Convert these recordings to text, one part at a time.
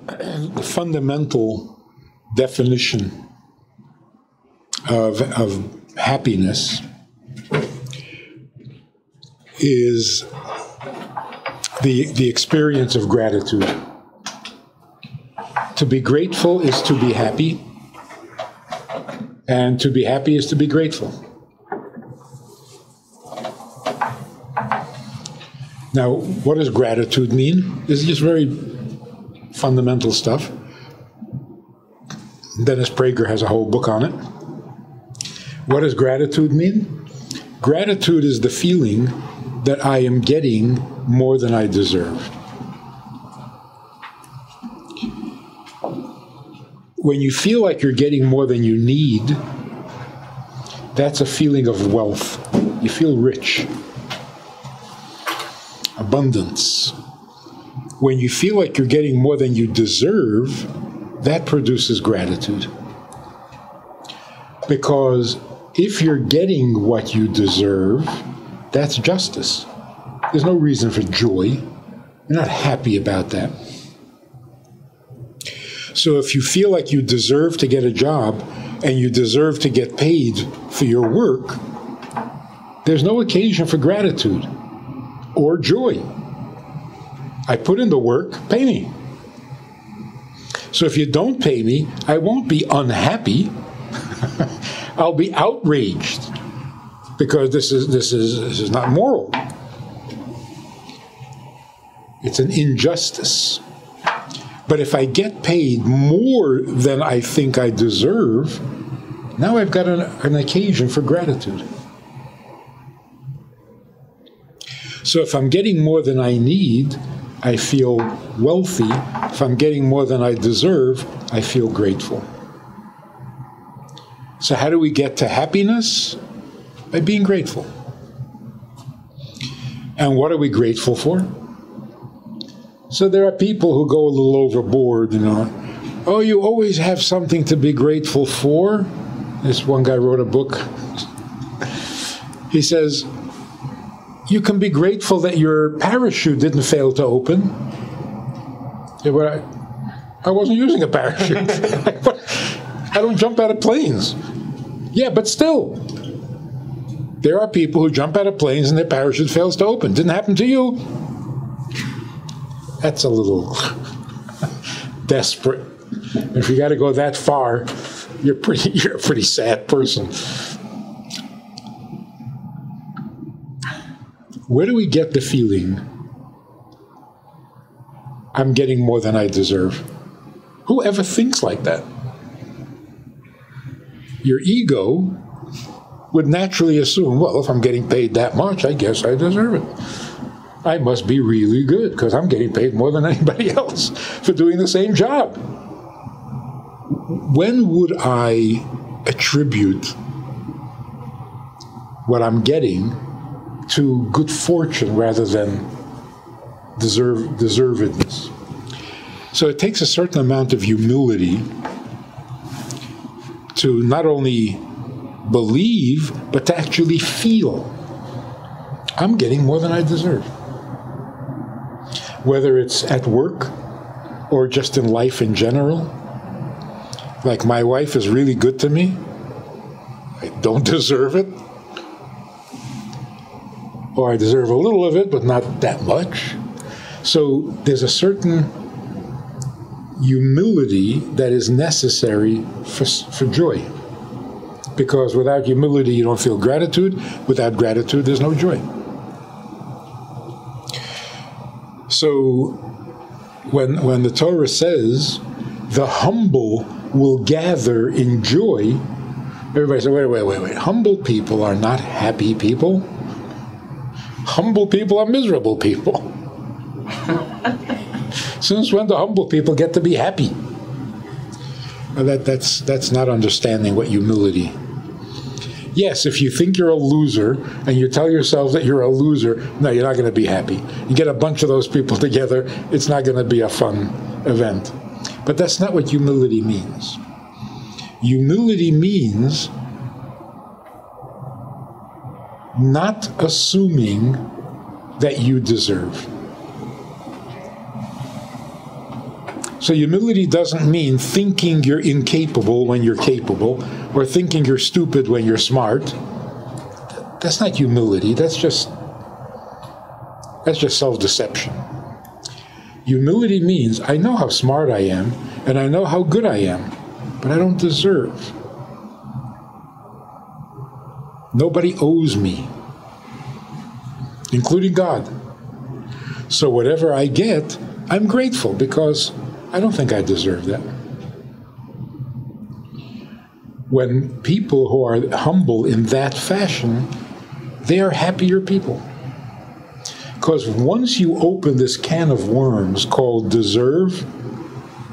the fundamental definition of happiness is the experience of gratitude. To be grateful is to be happy, and to be happy is to be grateful. Now, what does gratitude mean? This is just very fundamental stuff. Dennis Prager has a whole book on it. What does gratitude mean? Gratitude is the feeling that I am getting more than I deserve. When you feel like you're getting more than you need, that's a feeling of wealth. You feel rich. Abundance. When you feel like you're getting more than you deserve, that produces gratitude. Because if you're getting what you deserve, that's justice. There's no reason for joy. You're not happy about that. So if you feel like you deserve to get a job and you deserve to get paid for your work, there's no occasion for gratitude or joy. I put in the work, pay me. So if you don't pay me, I won't be unhappy. I'll be outraged because this is not moral. It's an injustice. But if I get paid more than I think I deserve, now I've got an occasion for gratitude. So if I'm getting more than I need, I feel wealthy. If I'm getting more than I deserve, I feel grateful. So how do we get to happiness? By being grateful. And what are we grateful for? So there are people who go a little overboard, Oh, you always have something to be grateful for. This one guy wrote a book. He says, you can be grateful that your parachute didn't fail to open. Yeah, but I wasn't using a parachute. I don't jump out of planes. Yeah, but still, there are people who jump out of planes and their parachute fails to open. Didn't happen to you. That's a little desperate. If you got to go that far, you're a pretty sad person. Where do we get the feeling I'm getting more than I deserve? Who ever thinks like that? Your ego would naturally assume, well, if I'm getting paid that much, I guess I deserve it. I must be really good because I'm getting paid more than anybody else for doing the same job. When would I attribute what I'm getting to good fortune rather than deservedness? So it takes a certain amount of humility to not only believe, but to actually feel I'm getting more than I deserve. Whether it's at work or just in life in general. Like my wife is really good to me. I don't deserve it. Or I deserve a little of it, but not that much. So there's a certain humility that is necessary for joy. Because without humility, you don't feel gratitude. Without gratitude, there's no joy. So when the Torah says, the humble will gather in joy, everybody says, wait. Humble people are not happy people. Humble people are miserable people. Since when do humble people get to be happy? Well, that's not understanding what humility. Yes, if you think you're a loser and you tell yourself that you're a loser, no, you're not going to be happy. You get a bunch of those people together, it's not going to be a fun event. But that's not what humility means. Humility means not assuming that you deserve. So humility doesn't mean thinking you're incapable when you're capable, or thinking you're stupid when you're smart. That's not humility. That's just self-deception. Humility means I know how smart I am, and I know how good I am, but I don't deserve. Nobody owes me, including God. So whatever I get, I'm grateful because I don't think I deserve that. When people who are humble in that fashion, they are happier people. Because once you open this can of worms called deserve,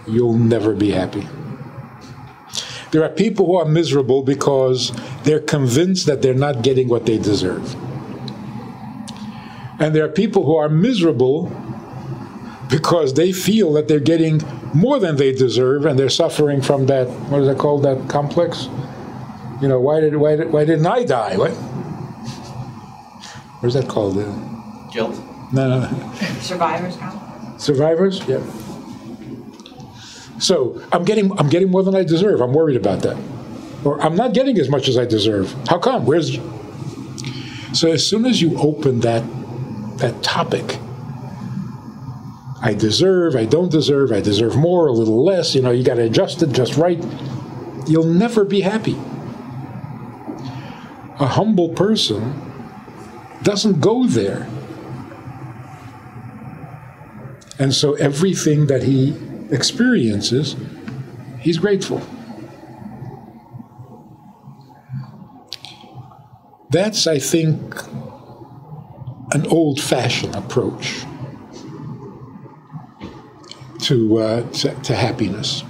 you'll never be happy. There are people who are miserable because they're convinced that they're not getting what they deserve. And there are people who are miserable because they feel that they're getting more than they deserve, and they're suffering from that, what is it called, that complex? You know, why didn't I die? What is that called? Guilt? No. Survivor's complex. Survivors? Yeah. So I'm getting more than I deserve. I'm worried about that. Or I'm not getting as much as I deserve. How come? So as soon as you open that topic, I deserve, I don't deserve, I deserve more, a little less, you got to adjust it just right, you'll never be happy. A humble person doesn't go there. And so everything that he experiences, he's grateful. That's, I think, an old-fashioned approach to happiness.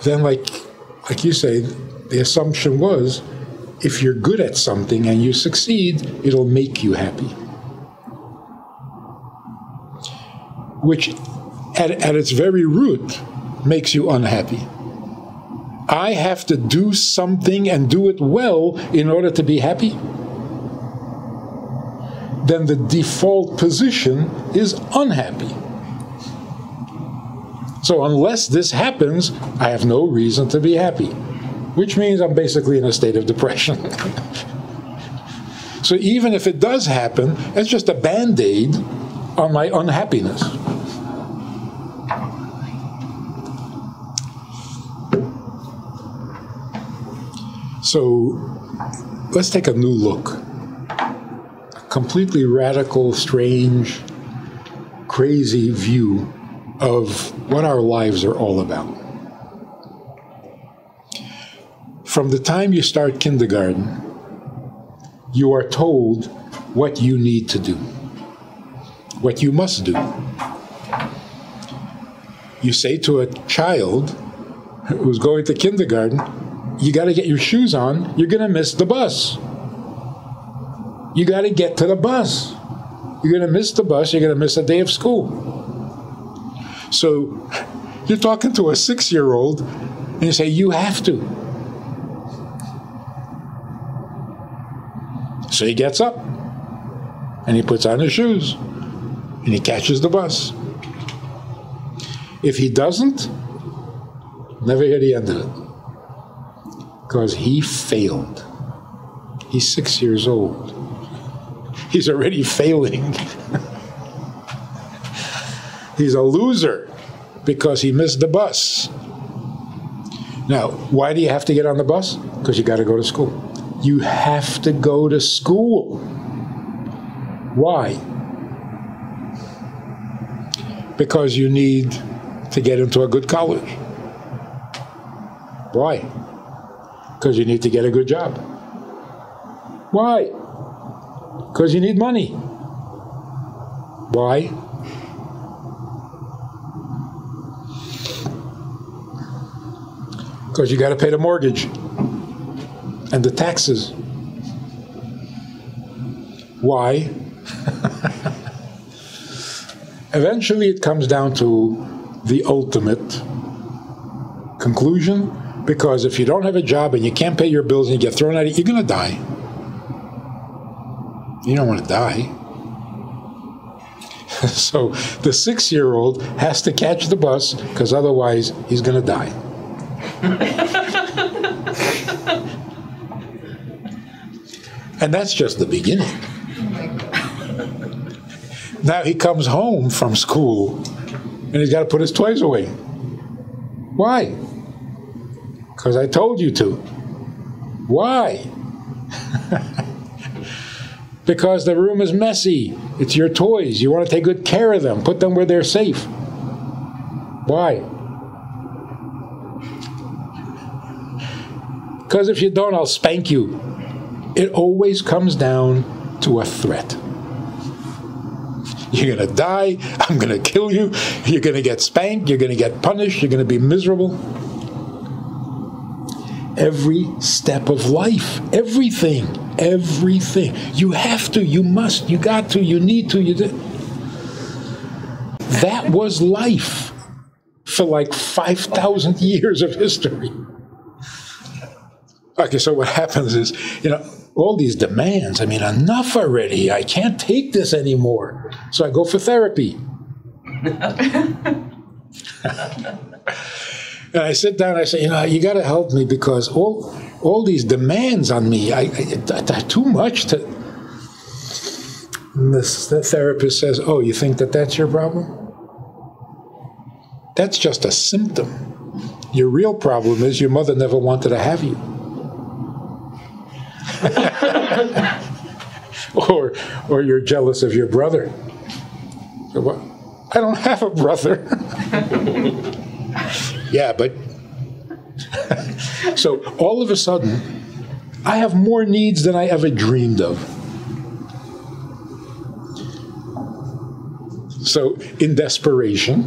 Then, like you say, the assumption was, if you're good at something and you succeed, it'll make you happy. Which, at its very root, makes you unhappy. I have to do something and do it well in order to be happy? Then the default position is unhappy. So unless this happens, I have no reason to be happy, which means I'm basically in a state of depression. So even if it does happen, it's just a Band-Aid on my unhappiness. So let's take a new look. A completely radical, strange, crazy view of what our lives are all about. From the time you start kindergarten, you are told what you need to do, what you must do. You say to a child who's going to kindergarten, you got to get your shoes on, you're going to miss the bus. You got to get to the bus. You're going to miss the bus, you're going to miss a day of school. So you're talking to a 6-year-old and you say, you have to. So he gets up and he puts on his shoes and he catches the bus. If he doesn't, never hear the end of it. Because he failed. He's 6 years old. He's already failing. He's a loser because he missed the bus. Now, why do you have to get on the bus? Because you got to go to school. You have to go to school. Why? Because you need to get into a good college. Why? Because you need to get a good job. Why? Because you need money. Why? Because you got to pay the mortgage and the taxes. Why? Eventually it comes down to the ultimate conclusion, because if you don't have a job and you can't pay your bills and you get thrown at it, you're going to die. You don't want to die. So the 6-year-old has to catch the bus because otherwise he's going to die. And that's just the beginning. Now he comes home from school and he's got to put his toys away. Why? Because I told you to. Why? Because the room is messy. It's your toys. You want to take good care of them. Put them where they're safe. Why? Because if you don't, I'll spank you. It always comes down to a threat. You're going to die. I'm going to kill you. You're going to get spanked. You're going to get punished. You're going to be miserable. Every step of life. Everything. Everything. You have to. You must. You got to. You need to. You did. That was life for like 5,000 years of history. Okay, so what happens is, all these demands. I mean, enough already. I can't take this anymore. So I go for therapy. And I sit down and I say, you got to help me because all these demands on me, they're too much to... And the therapist says, oh, you think that's your problem? That's just a symptom. Your real problem is your mother never wanted to have you. or you're jealous of your brother. So what? I don't have a brother. Yeah, but... So all of a sudden, I have more needs than I ever dreamed of. So in desperation,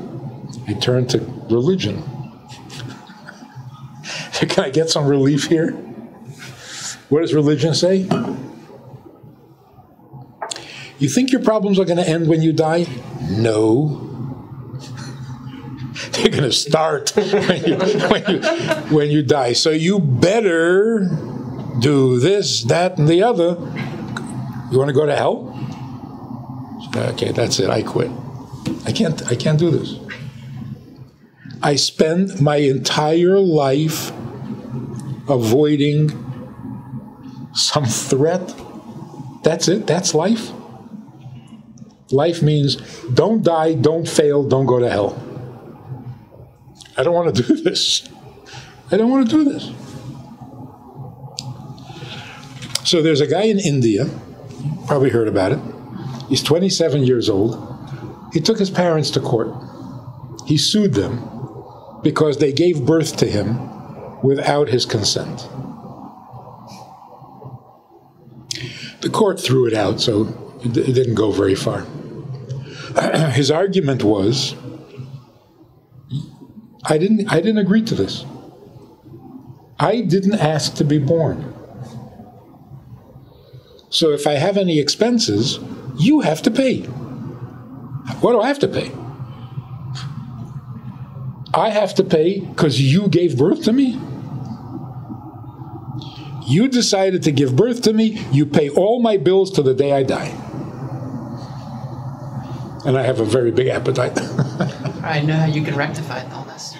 I turn to religion. Can I get some relief here? What does religion say? You think your problems are going to end when you die? No. They're going to start when you die. So you better do this, that, and the other. You want to go to hell? Okay, that's it. I quit. I can't do this. I spend my entire life avoiding some threat. That's it. That's life. Life means don't die, don't fail, don't go to hell. I don't want to do this. I don't want to do this. So there's a guy in India, you probably heard about it. He's 27 years old. He took his parents to court. He sued them because they gave birth to him without his consent. The court threw it out, so it didn't go very far. His argument was, I didn't agree to this. I didn't ask to be born. So if I have any expenses, you have to pay. What do I have to pay? I have to pay because you gave birth to me? You decided to give birth to me, you pay all my bills to the day I die. And I have a very big appetite. I know how you can rectify all this.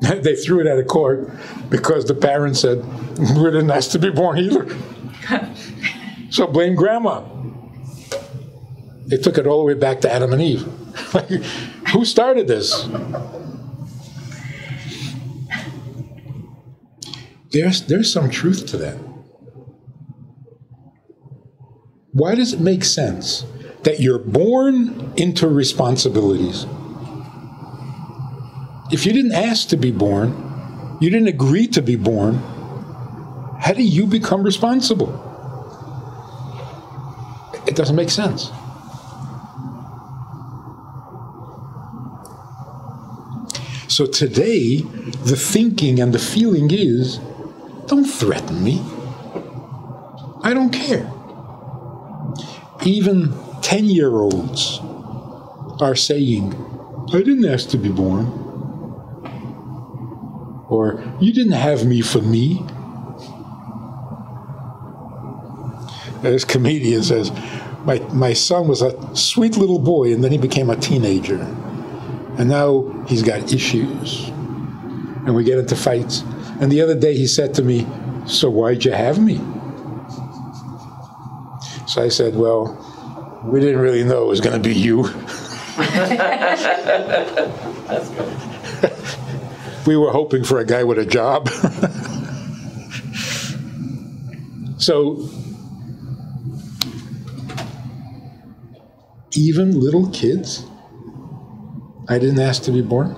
They threw it out of court because the parents said, we didn't ask to be born either. So blame grandma. They took it all the way back to Adam and Eve. Who started this? There's some truth to that. Why does it make sense that you're born into responsibilities? If you didn't ask to be born, you didn't agree to be born, how do you become responsible? It doesn't make sense. So today, the thinking and the feeling is, don't threaten me. I don't care. Even 10-year-olds are saying, I didn't ask to be born. Or, you didn't have me for me. This comedian says, my son was a sweet little boy, and then he became a teenager. And now he's got issues. And we get into fights. And the other day he said to me, so why'd you have me? So I said, well, we didn't really know it was going to be you. We were hoping for a guy with a job. So, even little kids, I didn't ask to be born.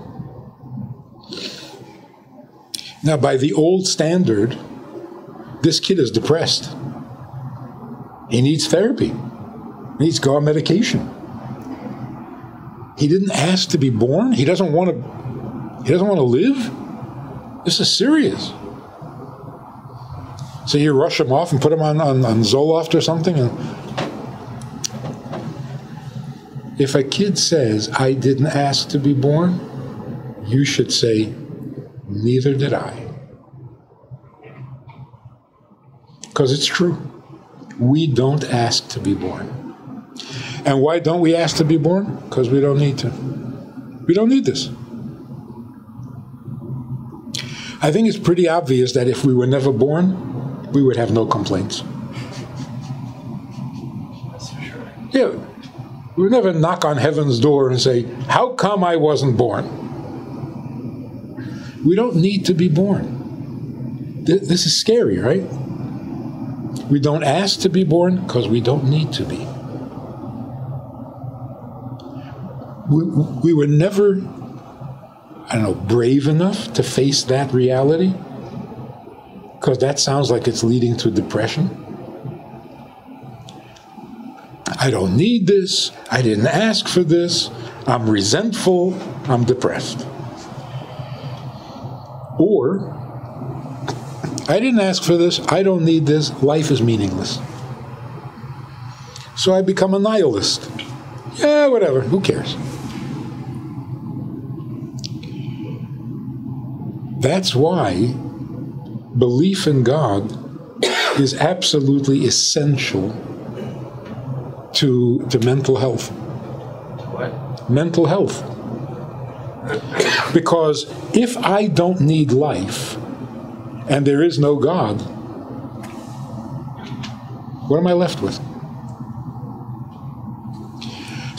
Now, by the old standard, this kid is depressed. He needs therapy. He needs to go on medication. He didn't ask to be born. He doesn't want to live. This is serious. So you rush him off and put him on Zoloft or something. And if a kid says, I didn't ask to be born, you should say, neither did I. Because it's true. We don't ask to be born. And why don't we ask to be born? Because we don't need to. We don't need this. I think it's pretty obvious that if we were never born, we would have no complaints. That's for sure. Yeah. We would never knock on heaven's door and say, how come I wasn't born? We don't need to be born. This is scary, right? We don't ask to be born because we don't need to be. We were never, brave enough to face that reality, because that sounds like it's leading to depression. I don't need this. I didn't ask for this. I'm resentful. I'm depressed. Or, I didn't ask for this. I don't need this. Life is meaningless. So I become a nihilist. Yeah, whatever. Who cares? That's why belief in God is absolutely essential to mental health. What? Mental health. Because if I don't need life and there is no God, what am I left with?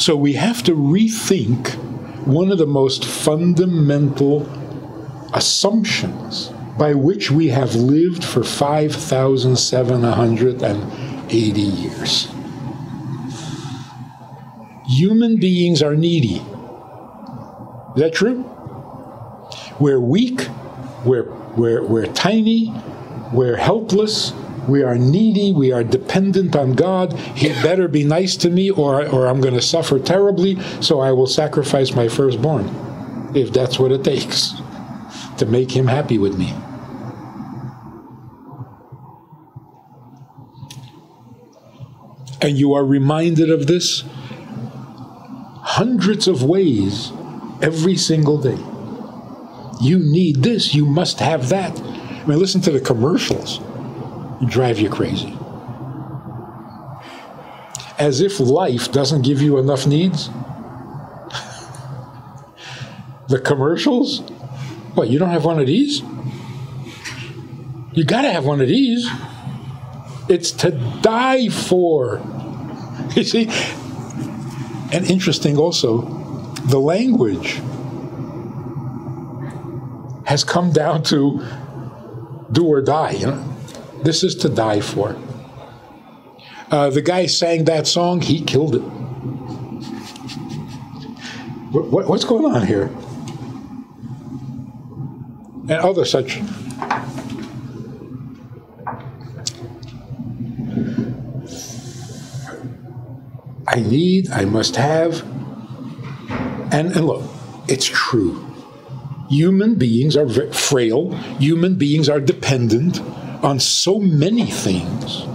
So we have to rethink one of the most fundamental assumptions by which we have lived for 5,780 years. Human beings are needy. Is that true? We're weak, we're tiny, we're helpless, we are needy, we are dependent on God. He better be nice to me or I'm going to suffer terribly, so I will sacrifice my firstborn, if that's what it takes to make him happy with me. And you are reminded of this hundreds of ways every single day. You need this, you must have that. I mean, listen to the commercials. It drive you crazy. As if life doesn't give you enough needs. The commercials? What, you don't have one of these? You gotta have one of these. It's to die for. You see? And interesting also, the language has come down to do or die. You know? This is to die for. The guy sang that song, he killed it. What's going on here? And other such. I need, I must have. And look, it's true. Human beings are frail. Human beings are dependent on so many things.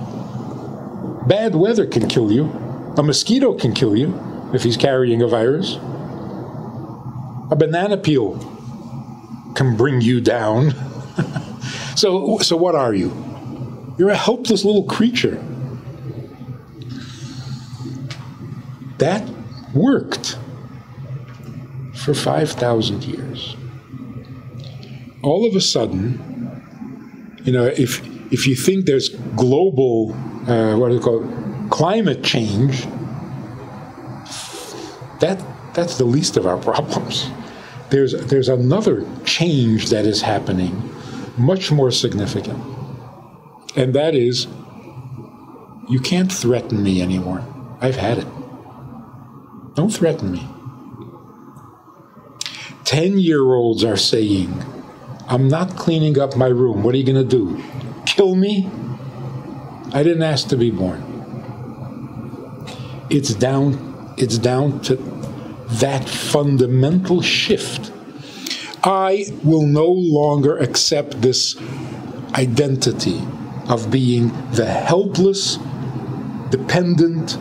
Bad weather can kill you. A mosquito can kill you if he's carrying a virus. A banana peel can bring you down. So what are you? You're a helpless little creature. That worked for 5,000 years. All of a sudden, if you think there's global, climate change, that's the least of our problems. There's another change that is happening, much more significant. And that is, you can't threaten me anymore. I've had it. Don't threaten me. 10-year-olds are saying, I'm not cleaning up my room. What are you going to do? Kill me? I didn't ask to be born. It's down to that fundamental shift. I will no longer accept this identity of being the helpless, dependent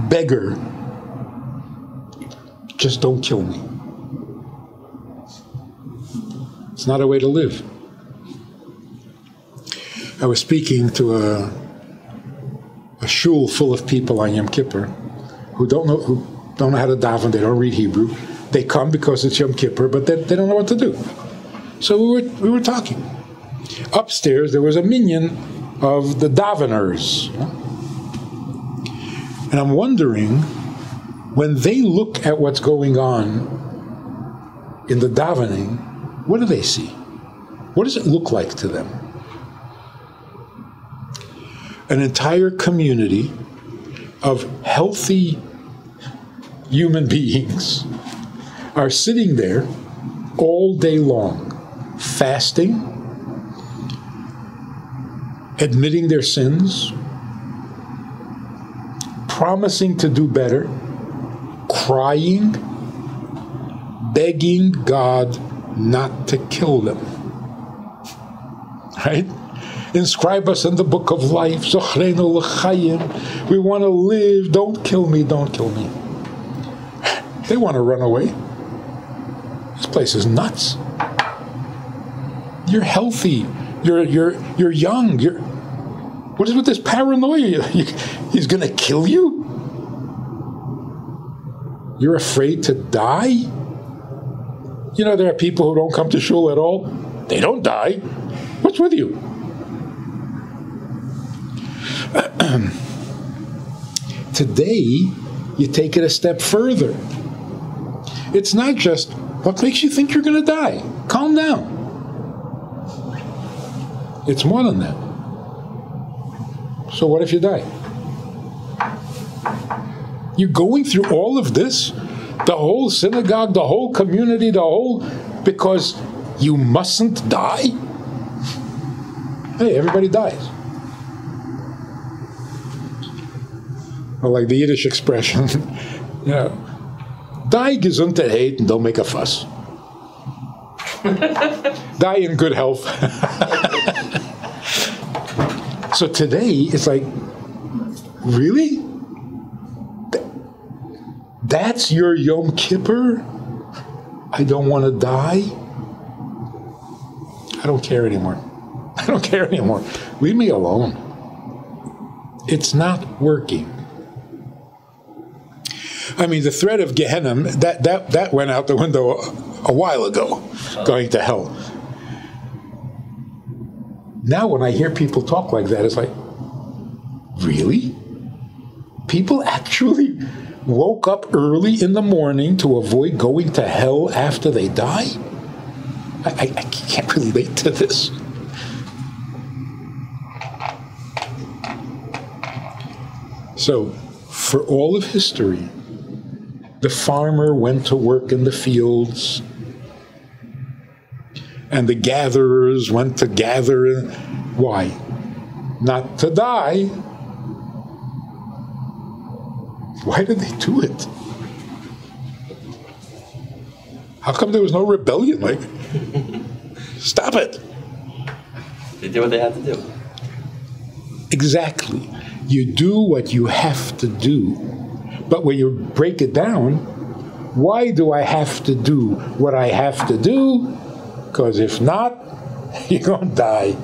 beggar. Just don't kill me. It's not a way to live. I was speaking to a shul full of people on Yom Kippur who don't know how to daven. They don't read Hebrew. They come because it's Yom Kippur, but they don't know what to do. So we were talking. Upstairs there was a minyan of the daveners, and I'm wondering, when they look at what's going on in the davening, what do they see? What does it look like to them? An entire community of healthy human beings are sitting there all day long, fasting, admitting their sins, promising to do better, crying, begging God not to kill them. Right? Inscribe us in the book of life. Zochreinu l'chaim. We want to live. Don't kill me. Don't kill me. They want to run away. This place is nuts. You're healthy. You're young. What is with this paranoia? He's going to kill you? You're afraid to die? There are people who don't come to shul at all. They don't die. What's with you? Today, you take it a step further. It's not just, what makes you think you're going to die? Calm down. It's more than that. So what if you die? You're going through all of this, the whole synagogue, the whole community, because you mustn't die? Hey, everybody dies. Or like the Yiddish expression, die gesund erhalten, and don't make a fuss. Die in good health. So today, it's like, really? That's your Yom Kippur? I don't want to die? I don't care anymore. I don't care anymore. Leave me alone. It's not working. I mean, the threat of Gehenna, that went out the window a while ago, going to hell. Now when I hear people talk like that, it's like, really? People actually woke up early in the morning to avoid going to hell after they die? I can't relate to this. So, for all of history, the farmer went to work in the fields, and the gatherers went to gather. Why? Not to die. Why did they do it? How come there was no rebellion? Like, stop it. They did what they had to do. Exactly. You do what you have to do. But when you break it down, why do I have to do what I have to do? Because if not, you're going to die.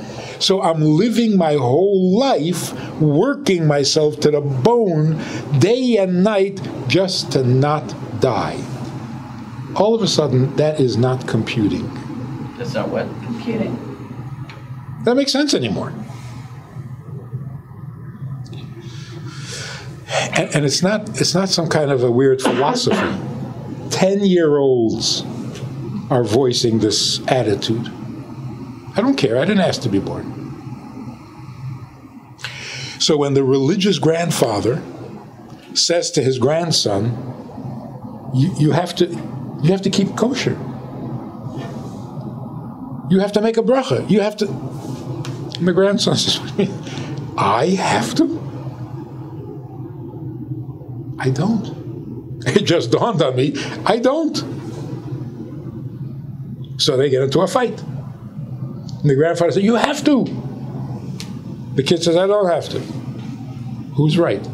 So I'm living my whole life, working myself to the bone, day and night, just to not die. All of a sudden, that is not computing. That's not what? Computing. That makes sense anymore. And it's not some kind of a weird philosophy. 10-year-olds are voicing this attitude. I don't care. I didn't ask to be born. So when the religious grandfather says to his grandson, you have to keep kosher. You have to make a bracha. You have to. My grandson says, I have to? I don't. It just dawned on me, I don't. So they get into a fight. And the grandfather said, you have to. The kid says, I don't have to. Who's right?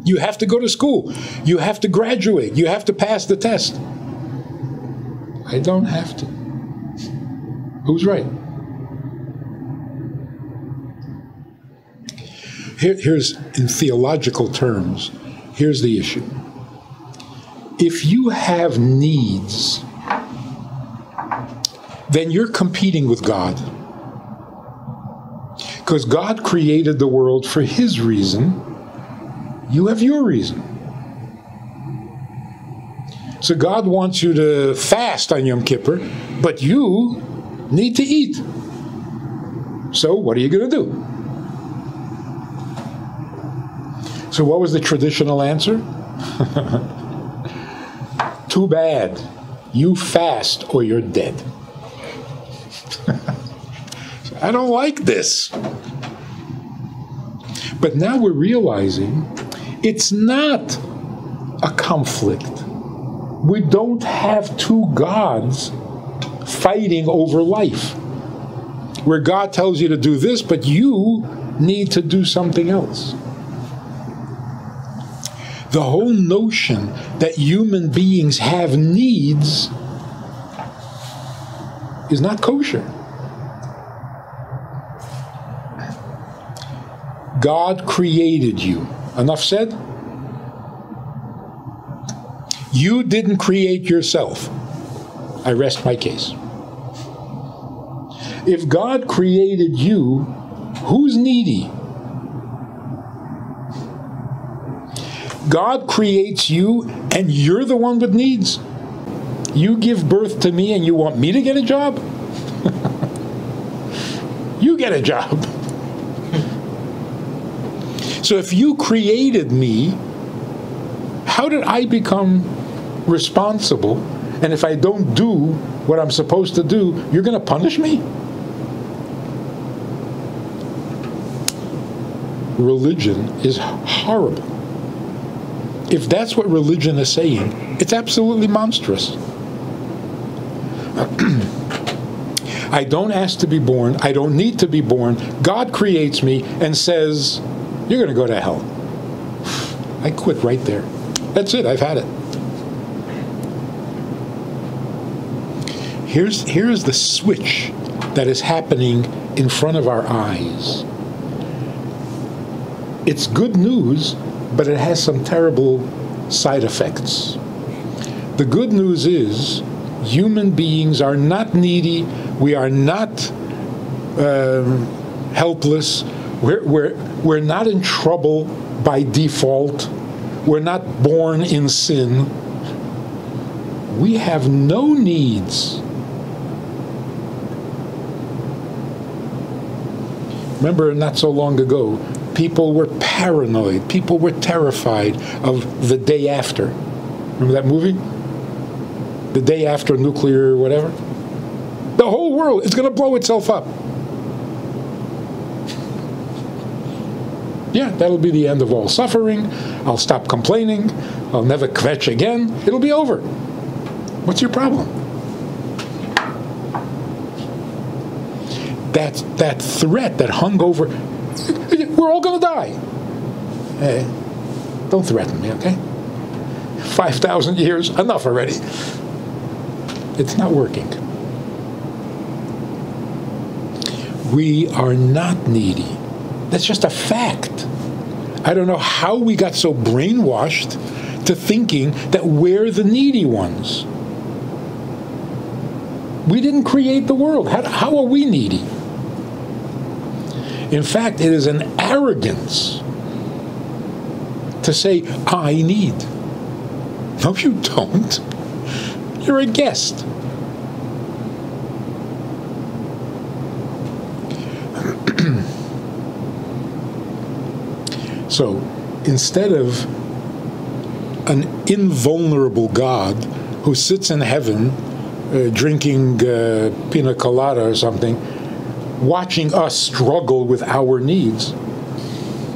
You have to go to school. You have to graduate. You have to pass the test. I don't have to. Who's right? Here's, in theological terms, here's the issue. If you have needs, then you're competing with God. Because God created the world for His reason. You have your reason. So God wants you to fast on Yom Kippur, but you need to eat. So what are you going to do? So what was the traditional answer? Too bad. You fast or you're dead. I don't like this. But now we're realizing it's not a conflict. We don't have two gods fighting over life, where God tells you to do this, but you need to do something else. The whole notion that human beings have needs is not kosher. God created you. Enough said? You didn't create yourself. I rest my case. If God created you, who's needy? God creates you, and you're the one with needs. You give birth to me, and you want me to get a job? You get a job. So if you created me, how did I become responsible? And if I don't do what I'm supposed to do, you're going to punish me? Religion is horrible. If that's what religion is saying, it's absolutely monstrous. I don't ask to be born. I don't need to be born. God creates me and says, you're going to go to hell. I quit right there. That's it. I've had it. Here's the switch that is happening in front of our eyes. It's good news, but it has some terrible side effects. The good news is human beings are not needy. We are not helpless. We're not in trouble by default. We're not born in sin. We have no needs. Remember, not so long ago, people were paranoid. People were terrified of the day after. Remember that movie? The day after nuclear whatever? The whole world is going to blow itself up. Yeah, that'll be the end of all suffering. I'll stop complaining. I'll never kvetch again. It'll be over. What's your problem? That threat that hung over, we're all going to die. Hey, don't threaten me, okay? 5,000 years, enough already. It's not working. We are not needy. That's just a fact. I don't know how we got so brainwashed to thinking that we're the needy ones. We didn't create the world. How are we needy? In fact, it is an arrogance to say, I need. No, you don't. You're a guest. So, instead of an invulnerable God who sits in heaven drinking pina colada or something, watching us struggle with our needs,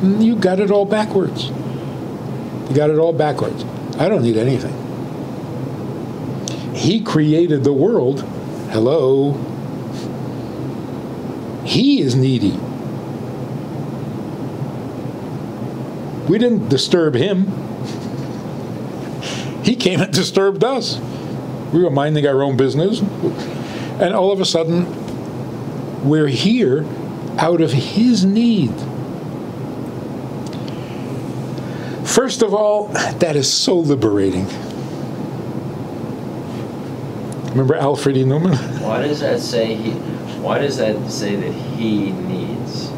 you got it all backwards. You got it all backwards. I don't need anything. He created the world. Hello. He is needy. We didn't disturb him. He came and disturbed us. We were minding our own business. And all of a sudden, we're here out of his need. First of all, that is so liberating. Remember Alfred E. Newman? Why does that say that he needs?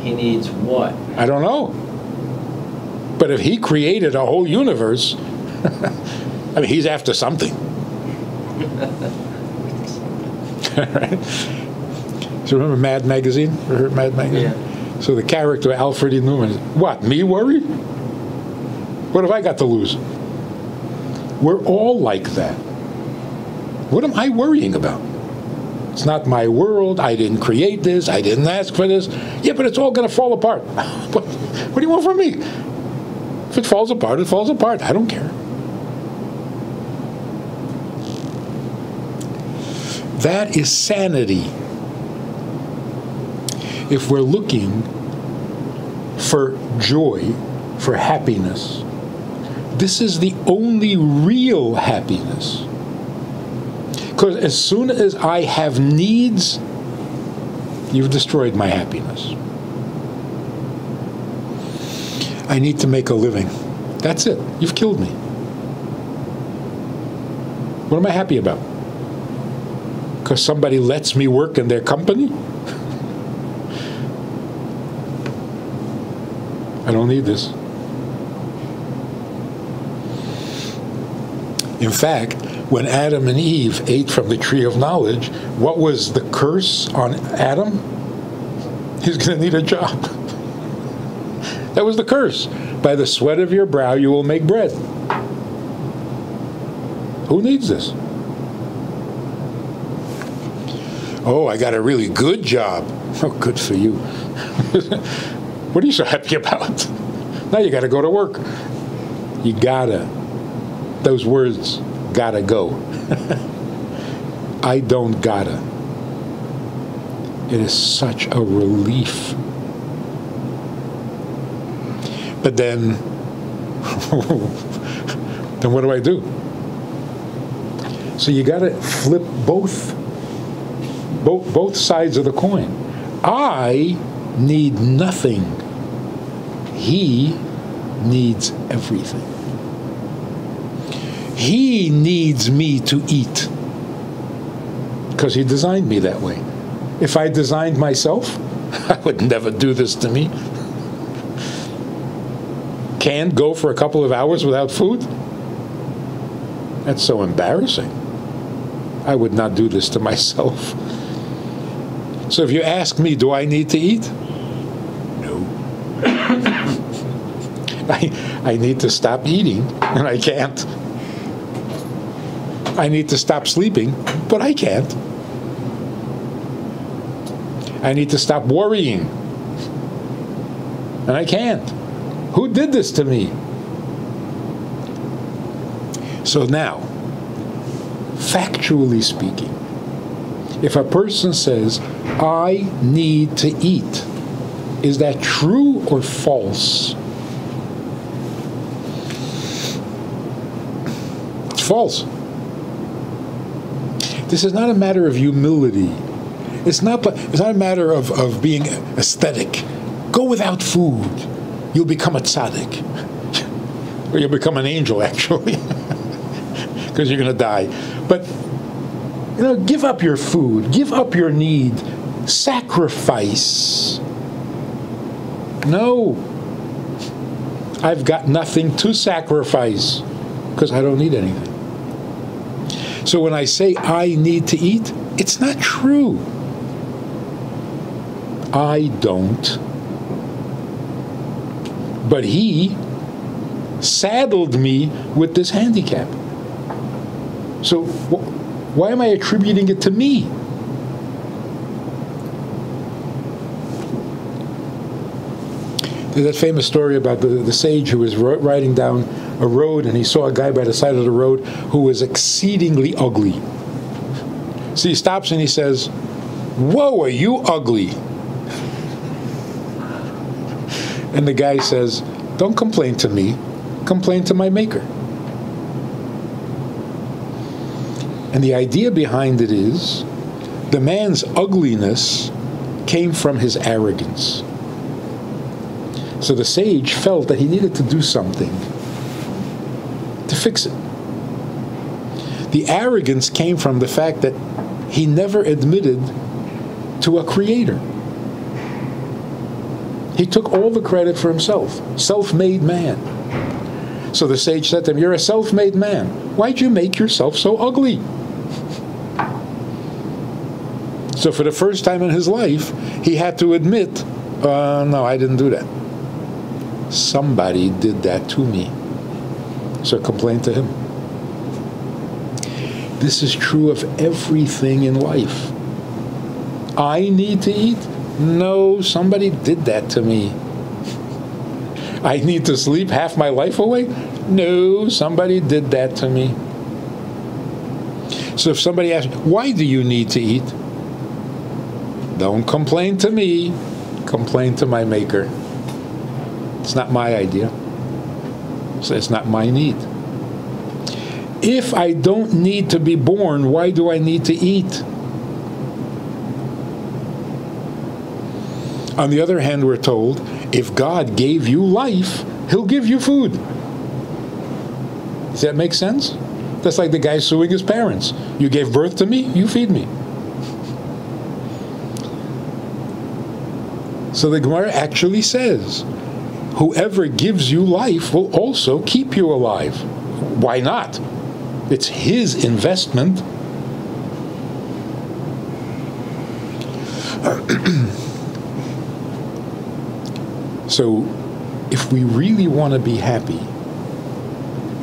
He needs what? I don't know. But if he created a whole universe, I mean, he's after something. Right? So remember Mad Magazine? Ever heard Mad Magazine? Yeah. So the character Alfred E. Newman is, what, me worry? What have I got to lose? We're all like that. What am I worrying about? It's not my world. I didn't create this. I didn't ask for this. Yeah, but it's all going to fall apart. What do you want from me? If it falls apart, it falls apart. I don't care. That is sanity. If we're looking for joy, for happiness, this is the only real happiness. Because as soon as I have needs, you've destroyed my happiness. I need to make a living. That's it. You've killed me. What am I happy about? Because somebody lets me work in their company? I don't need this. In fact, when Adam and Eve ate from the tree of knowledge, what was the curse on Adam? He's going to need a job. That was the curse. By the sweat of your brow you will make bread. Who needs this? Oh, I got a really good job. Oh, good for you. What are you so happy about? Now you got to go to work. You gotta. Those words, gotta go. I don't gotta. It is such a relief. But then what do I do? So you gotta flip both sides of the coin. I need nothing. He needs everything. He needs me to eat because he designed me that way. If I designed myself, I would never do this to me. Can't go for a couple of hours without food? That's so embarrassing. I would not do this to myself. So if you ask me, do I need to eat? No. I need to stop eating, and I can't. I need to stop sleeping, but I can't. I need to stop worrying, and I can't. Who did this to me? So now, factually speaking, if a person says, I need to eat, is that true or false? It's false. This is not a matter of humility. It's not a matter of being aesthetic. Go without food. You'll become a tzaddik. Or you'll become an angel, actually. Because you're going to die. But, give up your food. Give up your need. Sacrifice. No. I've got nothing to sacrifice because I don't need anything. So when I say I need to eat, it's not true. I don't. But he saddled me with this handicap. So why am I attributing it to me? There's that famous story about the sage who was riding down a road and he saw a guy by the side of the road who was exceedingly ugly. So he stops and he says, "Whoa, are you ugly?" And the guy says, "Don't complain to me, complain to my maker." And the idea behind it is, the man's ugliness came from his arrogance. So the sage felt that he needed to do something to fix it. The arrogance came from the fact that he never admitted to a creator. He took all the credit for himself. Self-made man. So the sage said to him, "You're a self-made man. Why'd you make yourself so ugly?" So for the first time in his life, he had to admit, no, I didn't do that. Somebody did that to me. So complain to him. This is true of everything in life. I need to eat? No, somebody did that to me. I need to sleep half my life away? No, somebody did that to me. So if somebody asks, why do you need to eat? Don't complain to me, complain to my maker. It's not my idea. So it's not my need. If I don't need to be born, why do I need to eat? On the other hand, we're told, if God gave you life, he'll give you food. Does that make sense? That's like the guy suing his parents. You gave birth to me, you feed me. So the Gemara actually says, whoever gives you life will also keep you alive. Why not? It's his investment. So, if we really want to be happy,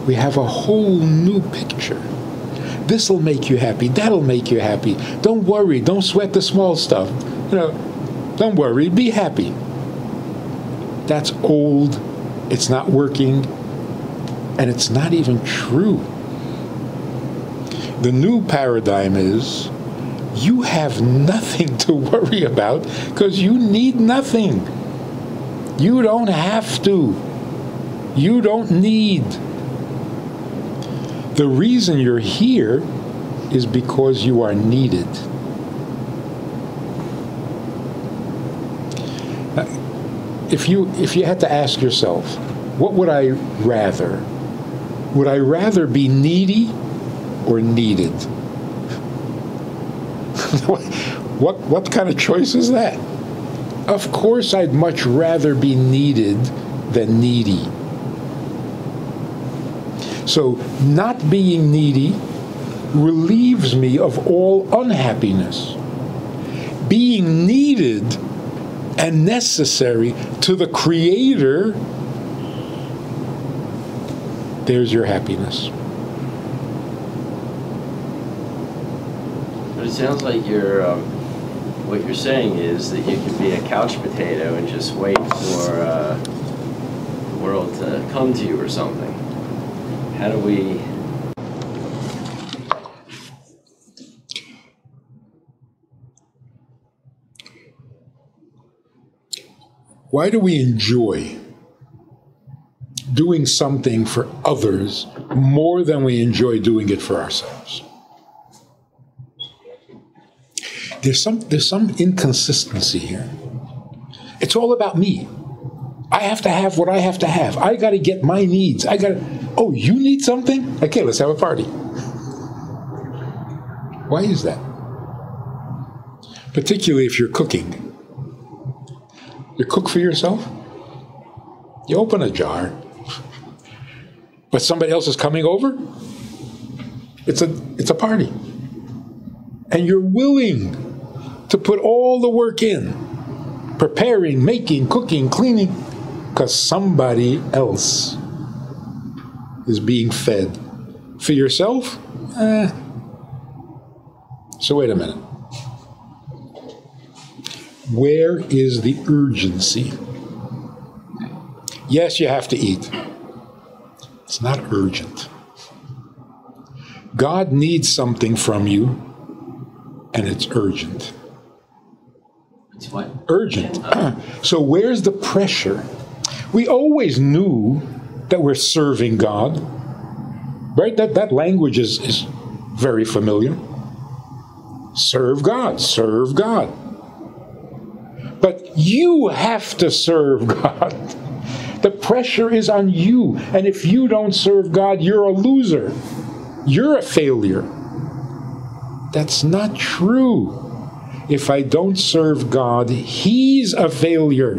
we have a whole new picture. This'll make you happy. That'll make you happy. Don't worry. Don't sweat the small stuff. Don't worry. Be happy. That's old. It's not working. And it's not even true. The new paradigm is you have nothing to worry about because you need nothing. You don't have to. You don't need. The reason you're here is because you are needed. If you had to ask yourself, what would I rather? Would I rather be needy or needed? What kind of choice is that? Of course I'd much rather be needed than needy. So not being needy relieves me of all unhappiness. Being needed and necessary to the Creator, there's your happiness. But it sounds like what you're saying is that you can be a couch potato and just wait for the world to come to you or something. How do we... Why do we enjoy doing something for others more than we enjoy doing it for ourselves? There's some inconsistency here. It's all about me. I have to have what I have to have. I got to get my needs. Oh, you need something? Okay, let's have a party. Why is that? Particularly if you're cooking. You cook for yourself? You open a jar. But somebody else is coming over? It's a party. And you're willing to put all the work in, preparing, making, cooking, cleaning, because somebody else is being fed. For yourself? So wait a minute. Where is the urgency? Yes, you have to eat. It's not urgent. God needs something from you, and it's urgent. It's what? Urgent. So where's the pressure? We always knew that we're serving God, right? That language is very familiar. Serve God, serve God. But you have to serve God. The pressure is on you. And if you don't serve God, you're a loser. You're a failure. That's not true. If I don't serve God, He's a failure.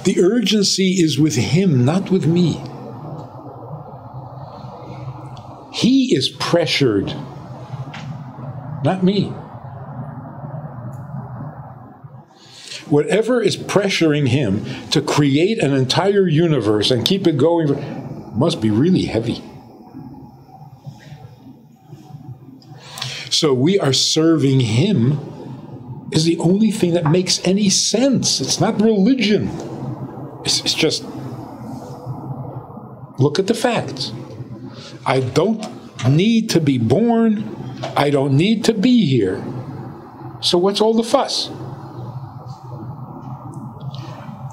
The urgency is with Him, not with me. He is pressured, not me. Whatever is pressuring Him to create an entire universe and keep it going must be really heavy. So we are serving Him is the only thing that makes any sense. It's not religion. It's just, look at the facts. I don't need to be born. I don't need to be here. So what's all the fuss?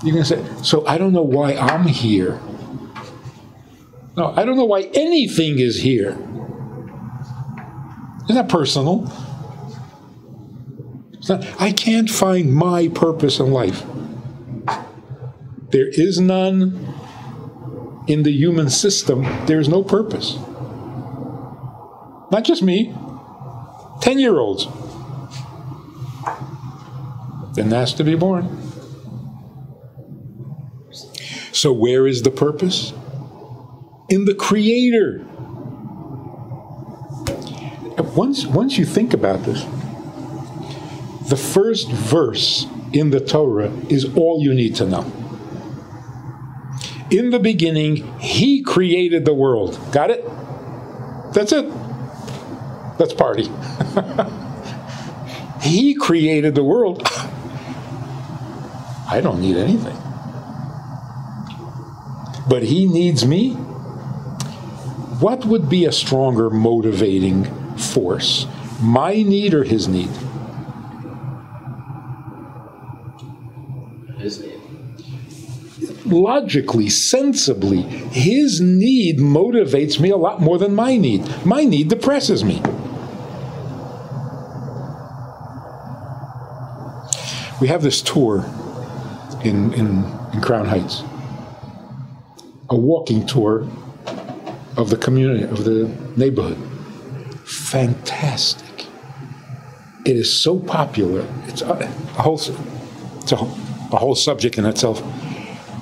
You're going to say, so I don't know why I'm here. No, I don't know why anything is here. It's not personal. It's not, I can't find my purpose in life. There is none in the human system. There is no purpose. Not just me. 10-year-olds. Then asked to be born. So where is the purpose? In the Creator. Once you think about this, the first verse in the Torah is all you need to know. In the beginning, He created the world. Got it? That's it. Let's party. He created the world. I don't need anything. But He needs me? What would be a stronger motivating force? My need or His need? His need. Logically, sensibly, His need motivates me a lot more than my need. My need depresses me. We have this tour in Crown Heights. A walking tour of the community, of the neighborhood. Fantastic. It is so popular. It's a whole subject in itself.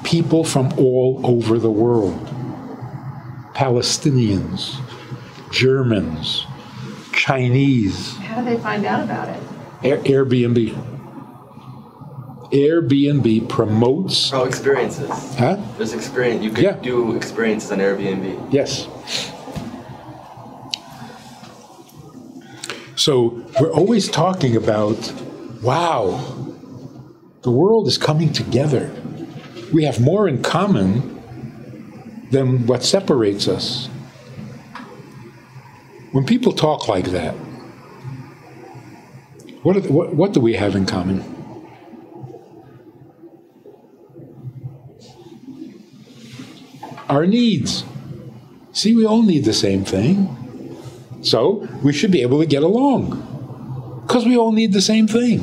People from all over the world. Palestinians, Germans, Chinese. How do they find out about it? Airbnb. Airbnb promotes... Oh, experiences. Huh? There's experience. You could do experiences on Airbnb. Yes. So we're always talking about, wow, the world is coming together. We have more in common than what separates us. When people talk like that, what do we have in common? Our needs. See, we all need the same thing. So we should be able to get along, because we all need the same thing.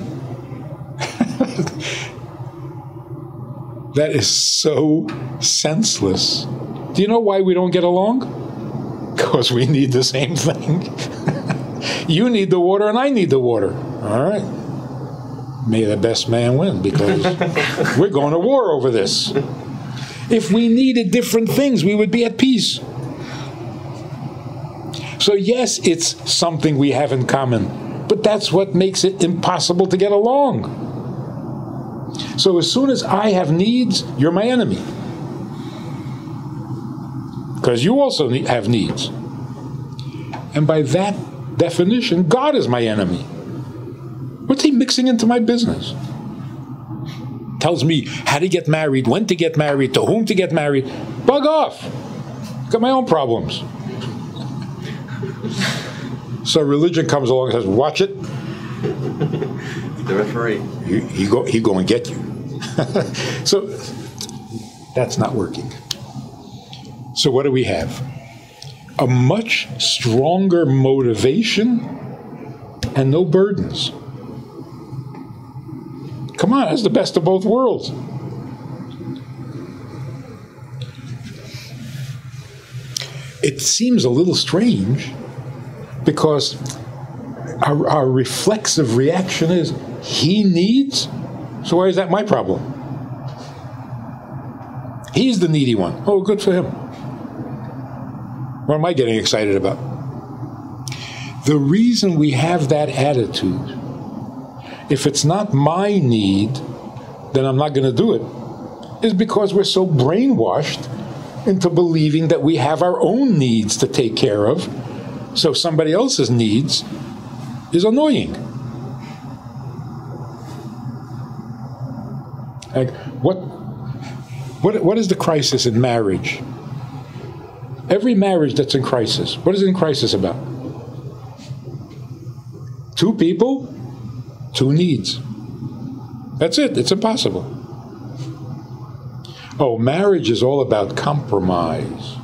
That is so senseless. Do you know why we don't get along? Because we need the same thing. You need the water and I need the water. All right. May the best man win, because we're going to war over this. If we needed different things, we would be at peace. So yes, it's something we have in common, but that's what makes it impossible to get along. So as soon as I have needs, you're my enemy. Because you also have needs. And by that definition, God is my enemy. What's he mixing into my business? Tells me how to get married, when to get married, to whom to get married. Bug off. Got my own problems. So religion comes along and says, watch it. The referee. He go and get you. So that's not working. So what do we have? A much stronger motivation and no burdens. Come on, that's the best of both worlds. It seems a little strange, because our reflexive reaction is, he needs, so why is that my problem? He's the needy one. Oh, good for him. What am I getting excited about? The reason we have that attitude, if it's not my need, then I'm not going to do it, is because we're so brainwashed into believing that we have our own needs to take care of, so somebody else's needs is annoying. Like, what is the crisis in marriage? Every marriage that's in crisis, what is it in crisis about? Two people, two needs. That's it. It's impossible. Oh, marriage is all about compromise.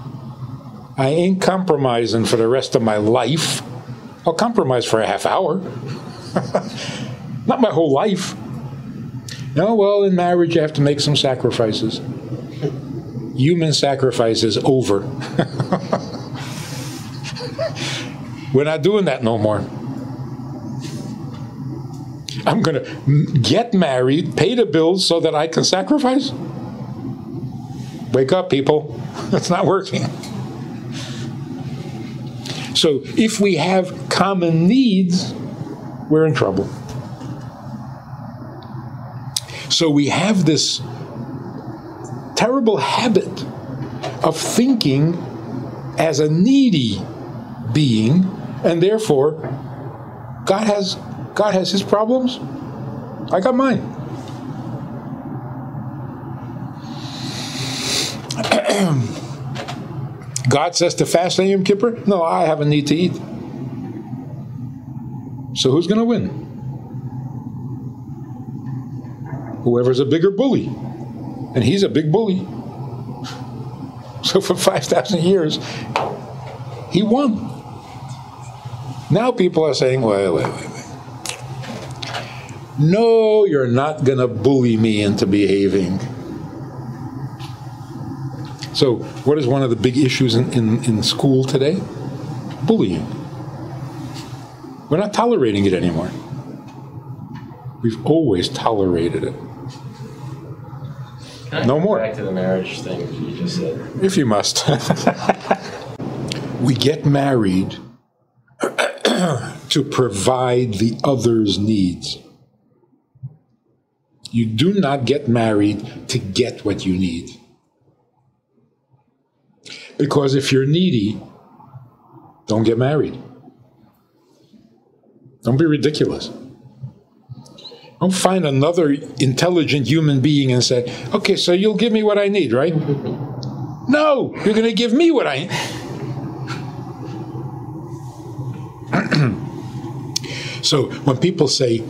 I ain't compromising for the rest of my life. I'll compromise for a half hour. Not my whole life. No, well, in marriage you have to make some sacrifices. Human sacrifice is over. We're not doing that no more. I'm going to get married, pay the bills so that I can sacrifice? Wake up, people. It's not working. So if we have common needs, we're in trouble. So we have this terrible habit of thinking as a needy being, and therefore God has his problems. I got mine. God says to fast on Yom Kippur? No, I have a need to eat. So who's going to win? Whoever's a bigger bully. And he's a big bully. So for 5,000 years, he won. Now people are saying, wait. No, you're not going to bully me into behaving. So what is one of the big issues in school today? Bullying. We're not tolerating it anymore. We've always tolerated it. No more. Back to the marriage thing you just said. If you must. We get married to provide the other's needs. You do not get married to get what you need. Because if you're needy, don't get married. Don't be ridiculous. Don't find another intelligent human being and say, okay, so you'll give me what I need, right? No, you're going to give me what I need. So when people say,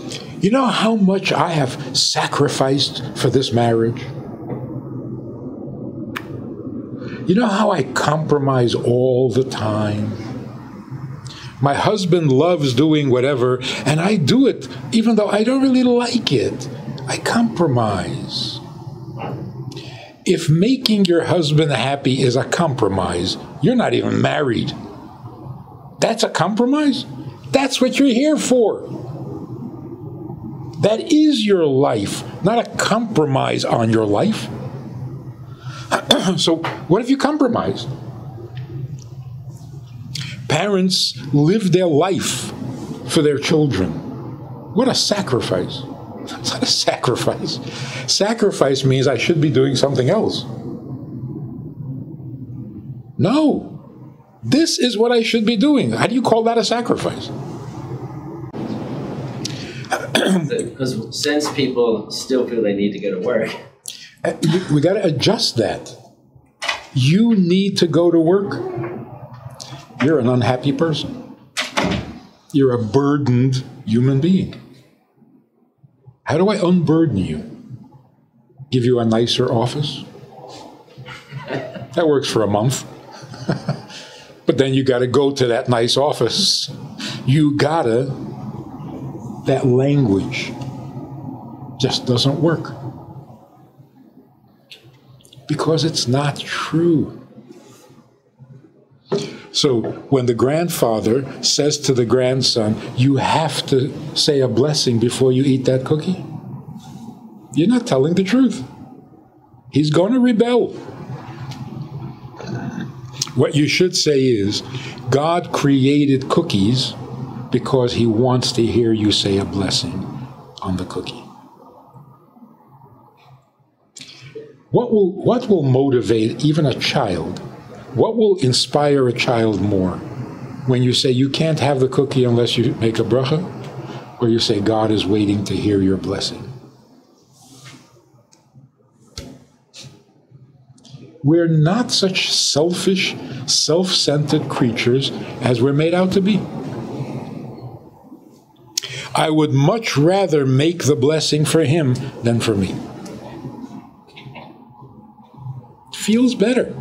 you know how much I have sacrificed for this marriage? You know how I compromise all the time? My husband loves doing whatever, and I do it even though I don't really like it. I compromise. If making your husband happy is a compromise, you're not even married. That's a compromise? That's what you're here for. That is your life, not a compromise on your life. So what if you compromise? Parents live their life for their children. What a sacrifice. It's not a sacrifice. Sacrifice means I should be doing something else. No. This is what I should be doing. How do you call that a sacrifice? Because since people still feel they need to go to work. We got to adjust that. You need to go to work. You're an unhappy person. You're a burdened human being. How do I unburden you? Give you a nicer office? That works for a month. But then you got to go to that nice office. You gotta, that language just doesn't work. Because it's not true. So when the grandfather says to the grandson, you have to say a blessing before you eat that cookie, you're not telling the truth. He's going to rebel. What you should say is, God created cookies because he wants to hear you say a blessing on the cookie. What will motivate even a child? What will inspire a child more? When you say you can't have the cookie unless you make a bracha, or you say God is waiting to hear your blessing? We're not such selfish, self-centered creatures as we're made out to be. I would much rather make the blessing for him than for me. Feels better.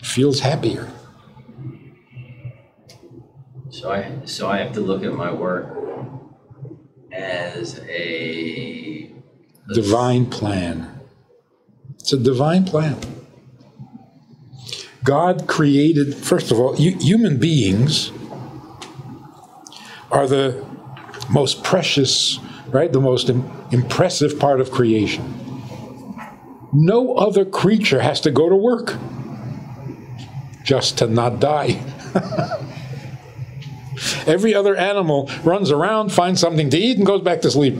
Feels happier. So I have to look at my work as a divine plan. It's a divine plan. God created, first of all, human beings are the most precious, right? The most impressive part of creation. No other creature has to go to work just to not die. Every other animal runs around, finds something to eat, and goes back to sleep.